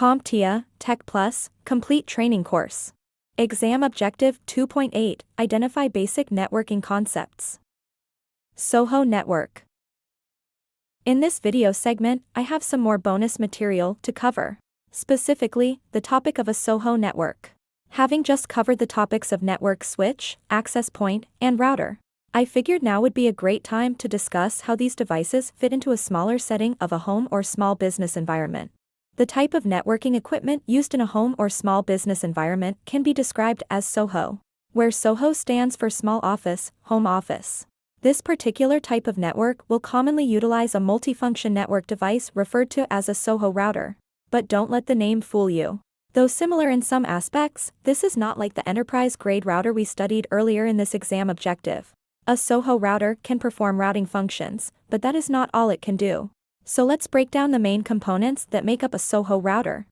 CompTIA Tech Plus Complete Training Course. Exam Objective 2.8 Identify Basic Networking Concepts. SOHO Network. In this video segment, I have some more bonus material to cover. Specifically, the topic of a SOHO network. Having just covered the topics of network switch, access point, and router, I figured now would be a great time to discuss how these devices fit into a smaller setting of a home or small business environment. The type of networking equipment used in a home or small business environment can be described as SOHO, where SOHO stands for small office, home office. This particular type of network will commonly utilize a multifunction network device referred to as a SOHO router. But don't let the name fool you. Though similar in some aspects, this is not like the enterprise-grade router we studied earlier in this exam objective. A SOHO router can perform routing functions, but that is not all it can do. So let's break down the main components that make up a SOHO router.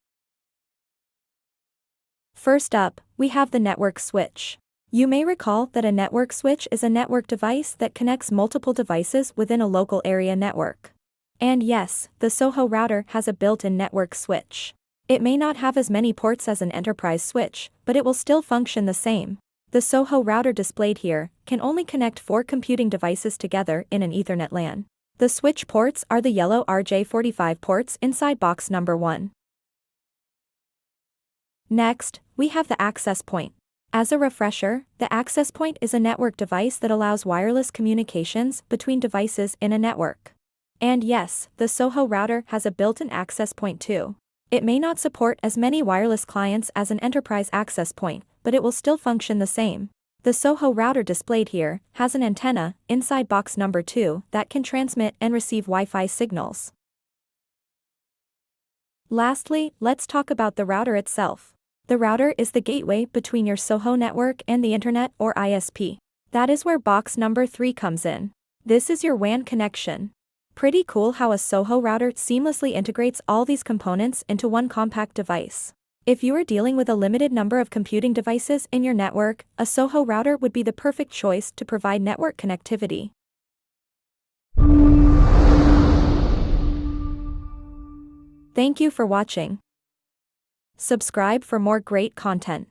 First up, we have the network switch. You may recall that a network switch is a network device that connects multiple devices within a local area network. And yes, the SOHO router has a built-in network switch. It may not have as many ports as an enterprise switch, but it will still function the same. The SOHO router displayed here can only connect 4 computing devices together in an Ethernet LAN. The switch ports are the yellow RJ45 ports inside box number 1. Next, we have the access point. As a refresher, the access point is a network device that allows wireless communications between devices in a network. And yes, the SOHO router has a built-in access point too. It may not support as many wireless clients as an enterprise access point, but it will still function the same. The SOHO router displayed here has an antenna inside box number 2 that can transmit and receive Wi-Fi signals. Lastly, let's talk about the router itself. The router is the gateway between your SOHO network and the internet or ISP. That is where box number 3 comes in. This is your WAN connection. Pretty cool how a SOHO router seamlessly integrates all these components into one compact device. If you are dealing with a limited number of computing devices in your network, a SOHO router would be the perfect choice to provide network connectivity. Thank you for watching. Subscribe for more great content.